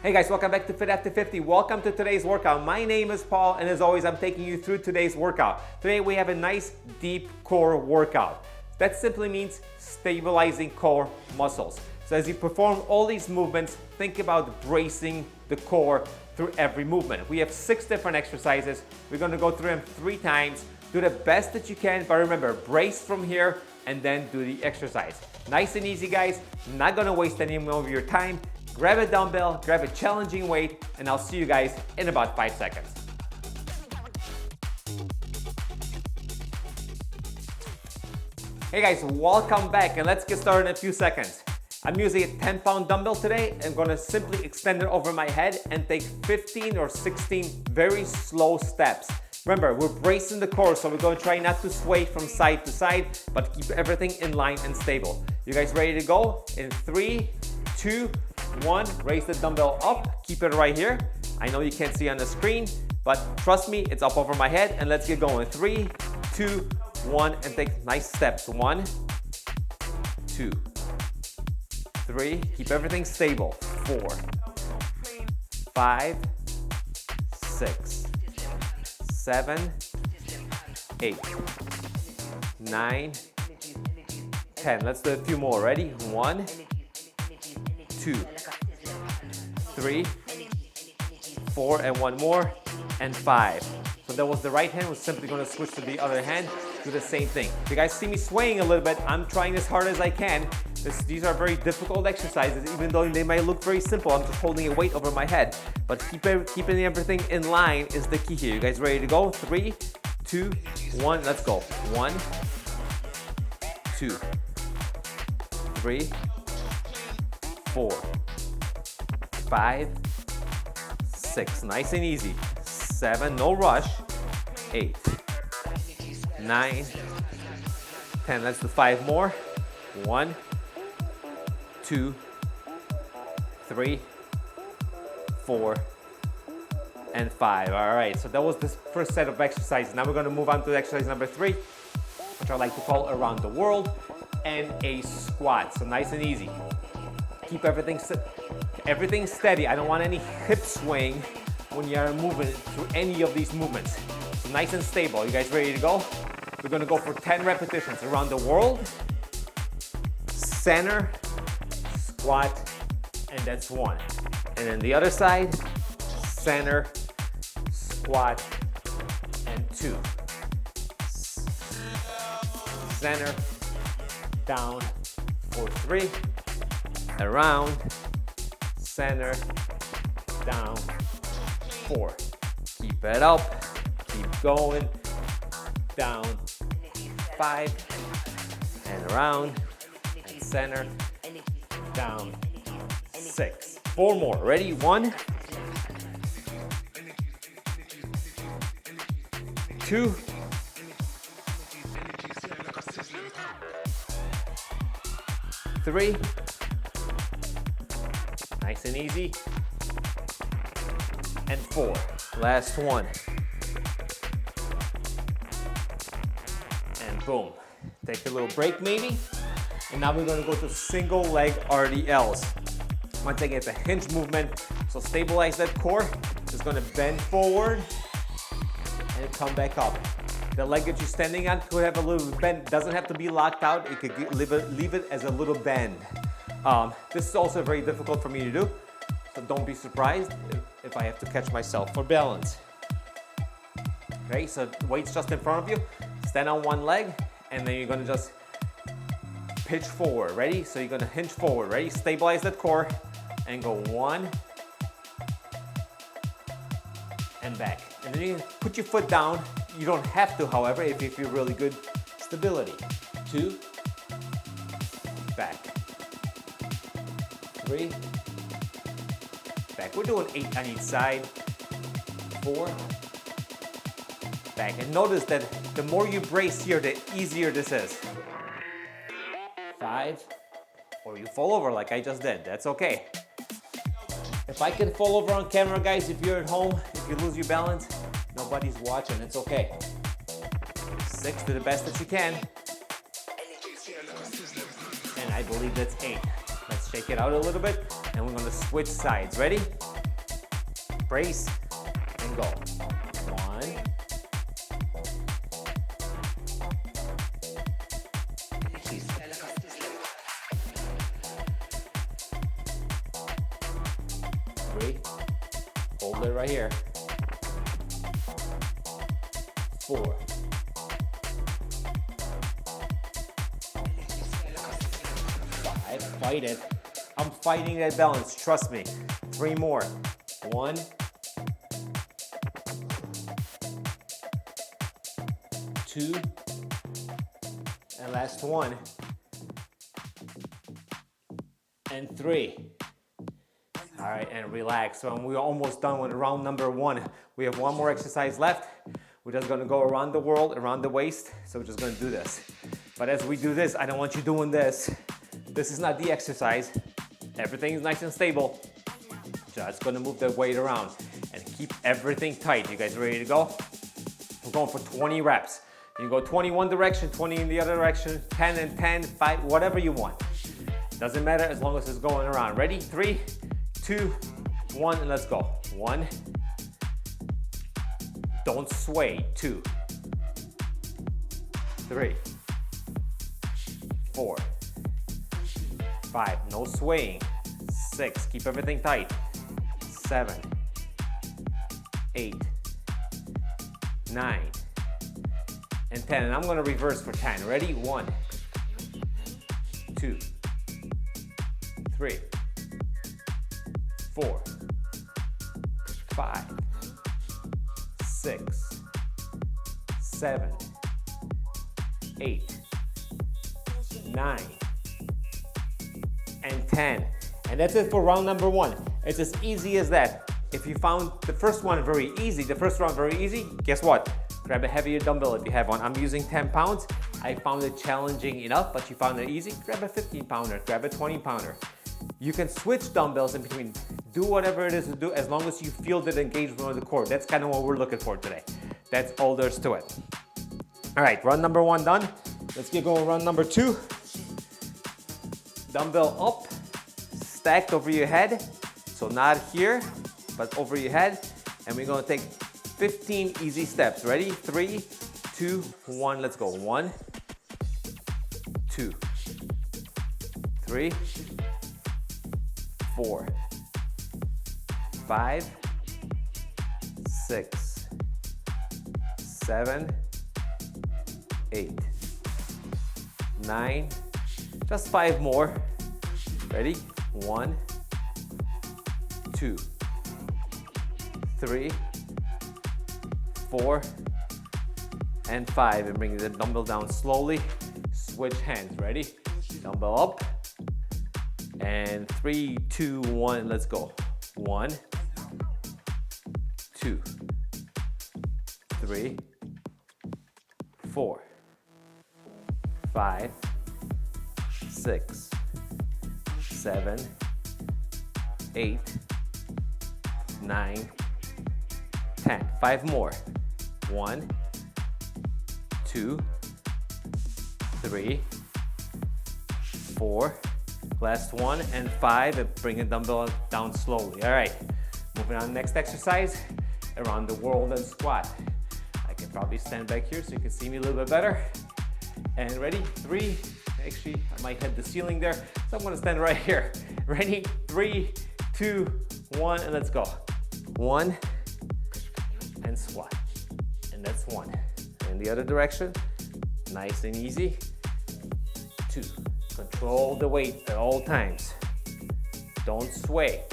Hey guys, welcome back to Fit After 50. Welcome to today's workout. My name is Paul, and as always, I'm taking you through today's workout. Today we have a nice deep core workout. That simply means stabilizing core muscles. So as you perform all these movements, think about bracing the core through every movement. We have 6 different exercises. We're going to go through them 3 times. Do the best that you can, but remember, brace from here and then do the exercise. Nice and easy, guys. Not going to waste any more of your time. Grab a dumbbell, grab a challenging weight, and I'll see you guys in about 5 seconds. Hey guys, welcome back, and let's get started in a few seconds. I'm using a 10-pound dumbbell today. I'm gonna simply extend it over my head and take 15 or 16 very slow steps. Remember, we're bracing the core, so we're gonna try not to sway from side to side, but keep everything in line and stable. You guys ready to go? In 3, 2, 1, raise the dumbbell up, keep it right here. I know you can't see on the screen, but trust me, it's up over my head, and let's get going. 3, 2, 1, and take nice steps. 1, 2, 3, keep everything stable. 4, 5, 6, 7, 8, 9, 10. Let's do a few more. Ready? 1, 2, 3, 4, and 1 more, and 5. So that was the right hand. We're simply going to switch to the other hand. Do the same thing. If you guys see me swaying a little bit, I'm trying as hard as I can. These are very difficult exercises, even though they might look very simple. I'm just holding a weight over my head. But keeping everything in line is the key here. You guys ready to go? 3, 2, 1, let's go. 1, 2, 3, 4, 5, 6, nice and easy. 7, no rush. 8, 9, 10. Let's do 5 more. 1, 2, 3, 4, and 5. All right, so that was the first set of exercises. Now we're going to move on to exercise number 3, which I like to call around the world, and a squat. So nice and easy. Keep everything steady. I don't want any hip swing when you're moving through any of these movements. So nice and stable. You guys ready to go? We're gonna go for 10 repetitions around the world, center, squat, and that's 1. And then the other side, center, squat, and 2. Center, down for 3. Around, center, down, 4. Keep it up, keep going, down, 5, and around, and center, down, 6. 4 more, ready? 1, 2, 3, nice and easy, and 4. Last one. And boom. Take a little break maybe. And now we're gonna go to single leg RDLs. Once again, it's a hinge movement, so stabilize that core. Just gonna bend forward and come back up. The leg that you're standing on could have a little bend, doesn't have to be locked out. It could leave it as a little bend. This is also very difficult for me to do, so don't be surprised if I have to catch myself for balance. Okay, so weight's just in front of you. Stand on one leg, and then you're gonna just pitch forward. Ready? So you're gonna hinge forward. Ready? Stabilize that core, and go 1, and back. And then you can put your foot down. You don't have to, however, if you feel really good stability. 2, back. 3, back. We're doing 8 on each side. 4, back. And notice that the more you brace here, the easier this is. 5, or you fall over like I just did. That's okay. If I can fall over on camera, guys, if you're at home, if you lose your balance, nobody's watching, it's okay. 6, do the best that you can. And I believe that's 8. Let's shake it out a little bit, and we're gonna switch sides. Ready? brace, and go. 1, 3, hold it right here. 4, 5, fight it. I'm fighting that balance, trust me. 3 more. 1, 2, and last one, and 3. All right, and relax. So we're almost done with round number 1. We have one more exercise left. We're just gonna go around the world, around the waist. So we're just gonna do this. But as we do this, I don't want you doing this. This is not the exercise. Everything is nice and stable. Just gonna move the weight around and keep everything tight. You guys ready to go? We're going for 20 reps. You can go 20 one direction, 20 in the other direction, 10 and 10, 5, whatever you want. Doesn't matter as long as it's going around. Ready? 3, 2, 1, and let's go. 1. Don't sway. 2, 3, 4, 5. No swaying. 6. Keep everything tight. 7, 8, 9, and 10. And I'm gonna reverse for 10. Ready? 1, 2, 3, 4, 5, 6, 7, 8, 9, and 10. And that's it for round number 1. It's as easy as that. If you found the first one very easy, the first round very easy, guess what? Grab a heavier dumbbell if you have one. I'm using 10 pounds. I found it challenging enough, but you found it easy. Grab a 15 pounder, grab a 20 pounder. You can switch dumbbells in between. Do whatever it is to do as long as you feel that engagement of the core. That's kind of what we're looking for today. That's all there's to it. All right, run number 1 done. Let's get going run number 2. Dumbbell up, stacked over your head. So not here, but over your head. And we're gonna take 15 easy steps. Ready? 3, 2, 1, let's go. 1, 2, 3, 4, 5, 6, 7, 8, 9, just 5 more. Ready? 1, 2, 3, 4, and 5. And bring the dumbbell down slowly. Switch hands. Ready? Dumbbell up. And 3, 2, 1, let's go. 1, 2, 3, 4, 5, 6, 7, 8, 9, 10. 5 more. 1, 2, 3, 4. Last one, and 5, and bring the dumbbell down slowly. All right, moving on to the next exercise, around the world and squat. I can probably stand back here so you can see me a little bit better. And ready? 3, actually, I might hit the ceiling there, so I'm gonna stand right here. Ready? 3, 2, 1, and let's go. 1, and squat. And that's 1. In the other direction, nice and easy. 2. Control the weight at all times. Don't sway.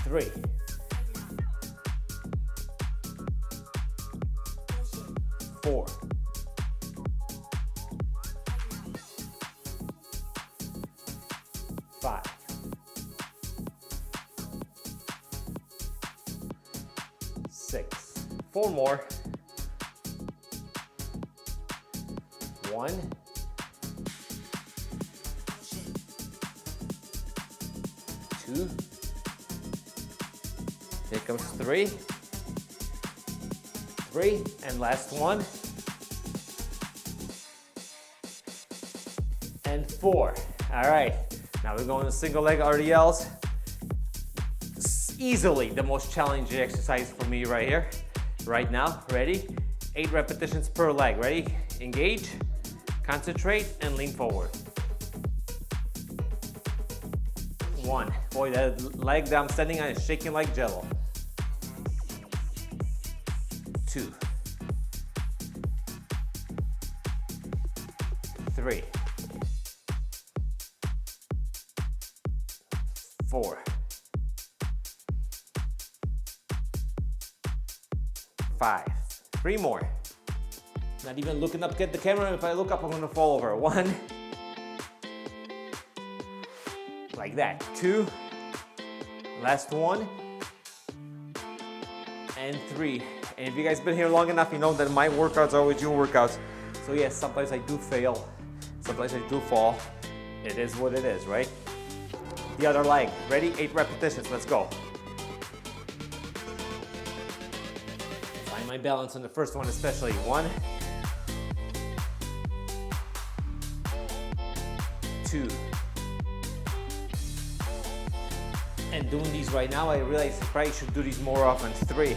3. 4. 5. 6. 4 more. 1. 2. Here comes 3. 3, and last one. And 4. All right, now we're going to single leg RDLs. easily the most challenging exercise for me right here, right now. Ready? 8 repetitions per leg. Ready? Engage, concentrate, and lean forward. 1. Boy, that leg that I'm standing on is shaking like jello. 2. 3. 4. 5. 3 more. Not even looking up at the camera. If I look up, I'm gonna fall over. 1. Like that. 2. Last 1. And 3. And if you guys been here long enough, you know that my workouts are always your workouts. So yes, sometimes I do fail. Sometimes I do fall. It is what it is, right? The other leg. Ready? 8 repetitions. Let's go. Find my balance on the first one especially. 1. 2. And doing these right now, I realize I probably should do these more often. 3.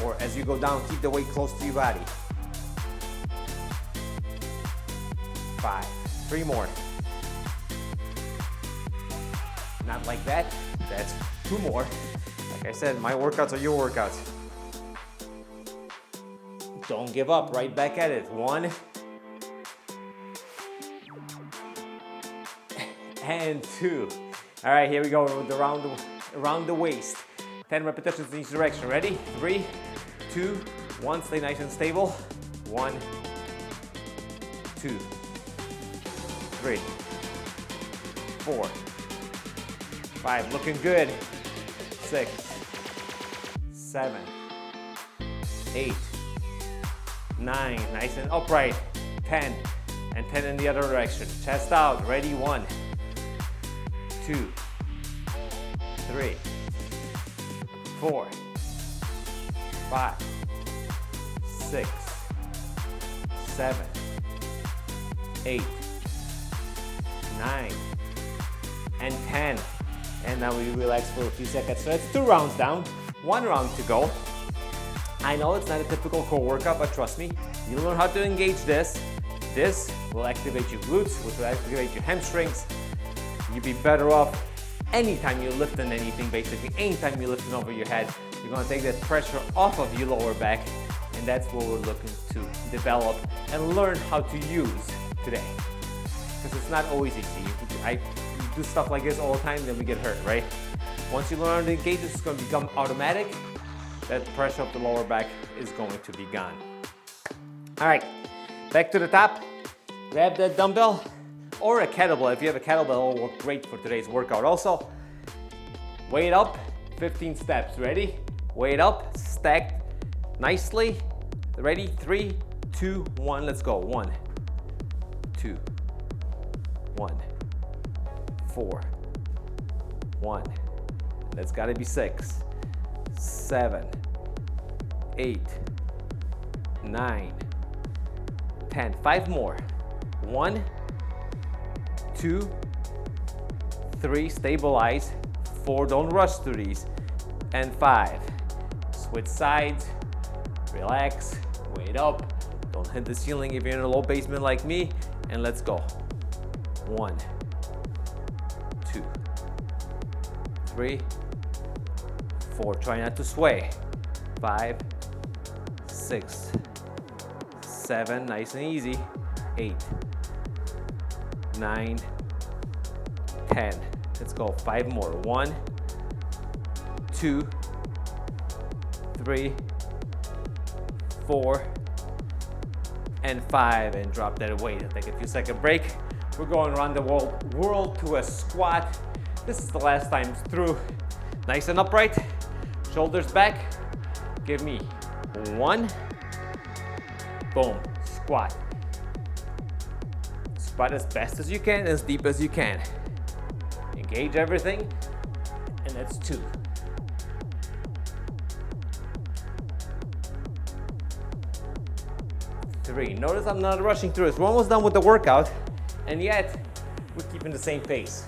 4. As you go down, keep the weight close to your body. 5. 3 more. Not like that. That's 2 more. Like I said, my workouts are your workouts. Don't give up. Right back at it. 1. And 2. All right, here we go with the around the waist. 10 repetitions in each direction. Ready? 3, 2, 1. Stay nice and stable. 1, 2, 3, 4, 5. Looking good. 6, 7, 8, 9. Nice and upright. 10. And 10 in the other direction. Chest out. Ready? 1, 2, 3, 4, 5, 6, 7, 8, 9, and 10. And now we relax for a few seconds. So it's 2 rounds down, 1 round to go. I know it's not a typical core workout, but trust me, you learn how to engage this. This will activate your glutes, which will activate your hamstrings. You'll be better off anytime you're lifting anything, basically. Anytime you're lifting over your head, you're gonna take that pressure off of your lower back, and that's what we're looking to develop and learn how to use today. Because it's not always easy. I do stuff like this all the time, then we get hurt, right? Once you learn how to engage, it's gonna become automatic. That pressure of the lower back is going to be gone. All right, back to the top. Grab that dumbbell or a kettlebell. If you have a kettlebell, it'll work great for today's workout also. Weight up, 15 steps. Ready? Weight up, stacked nicely. Ready? 3, 2, 1. Let's go. 1, 2, 1, 4, 1. That's got to be 6, 7, 8, 9, 10. 5 more. 1, 2, 3, stabilize. 4, don't rush through these. And 5, switch sides, relax, weight up. Don't hit the ceiling if you're in a low basement like me. And let's go. 1, 2, 3, 4. Try not to sway. 5, 6, 7, nice and easy. 8, 9, 10. Let's go. 5 more. 1, 2, 3, 4, and 5. And drop that weight. Take a few second break. We're going around the world to a squat. This is the last time through. Nice and upright. Shoulders back. Give me 1. Boom. Squat. Squat as fast as you can, as deep as you can. Engage everything, and that's 2. 3. Notice I'm not rushing through this. We're almost done with the workout, and yet we're keeping the same pace.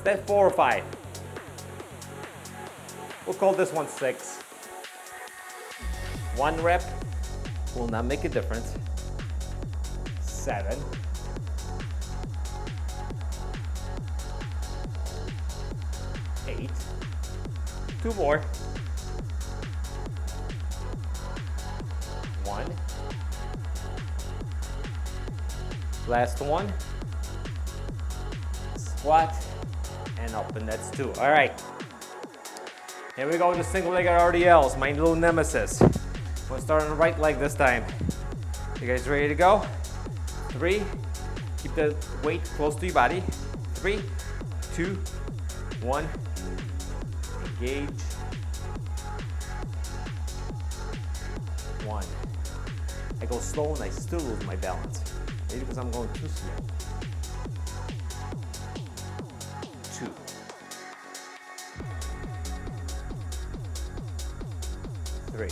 that 4 or 5? We'll call this one 6. 1 rep will not make a difference. 7. 8. 2 more. 1. Last one. Squat and up, and that's 2. All right. Here we go with the single-legged RDLs, my little nemesis. We'll start on the right leg this time. You guys ready to go? 3. Keep the weight close to your body. 3, 2, 1. Engage. 1. I go slow and I still lose my balance. Maybe because I'm going too slow. 2. 3.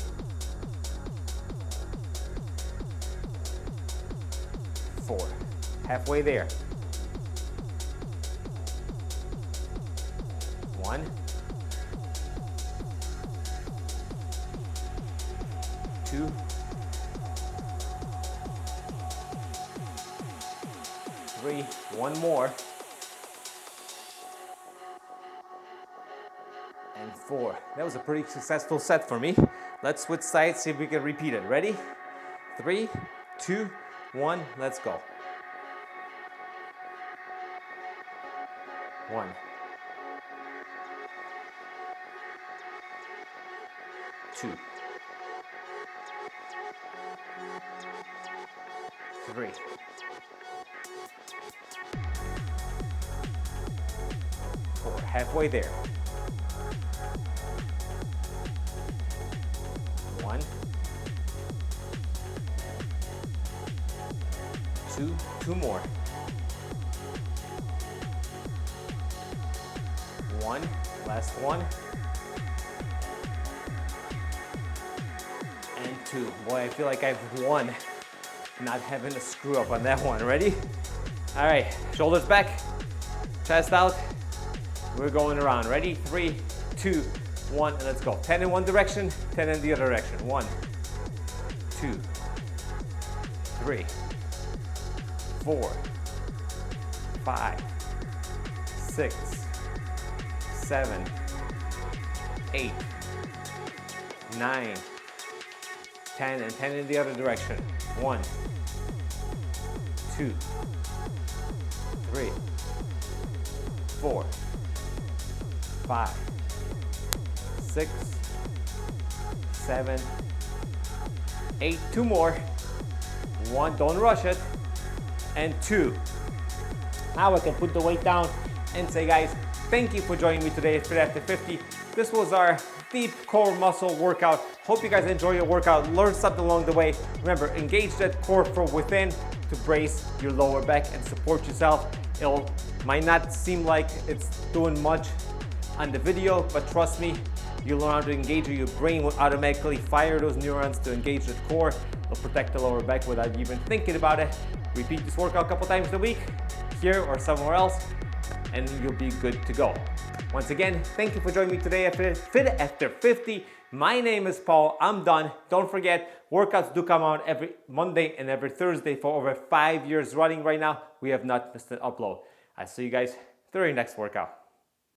4. Halfway there. 1. 2. 3. 1 more. And 4. That was a pretty successful set for me. Let's switch sides, see if we can repeat it. Ready? 3, 2, 1, let's go. 1. 2. 3. 4. Halfway there. 1. 2. 2 more. 1. Last one. And 2. Boy, I feel like I've won not having a screw up on that one. Ready? All right, shoulders back, chest out. We're going around. Ready? 3, 2, 1, and let's go. 10 in one direction, 10 in the other direction. 1, 2, 3, 4, 5, 6, 7, 8, 9, 10, and 10 in the other direction. 1, 2, 3, 4, 5, 6, 7, 8. 2 more. 1, don't rush it. And 2. Now I can put the weight down and say, guys, thank you for joining me today at Fit After 50. This was our deep core muscle workout. Hope you guys enjoy your workout, learn something along the way. Remember, engage that core from within to brace your lower back and support yourself. It might not seem like it's doing much on the video, but trust me, you learn how to engage your brain will automatically fire those neurons to engage the core. It'll protect the lower back without even thinking about it. Repeat this workout a couple times a week, here or somewhere else, and you'll be good to go. Once again, thank you for joining me today at Fit After 50. My name is Paul. I'm done. Don't forget, workouts do come out every Monday and every Thursday for over 5 years running right now. We have not missed an upload. I'll see you guys during next workout.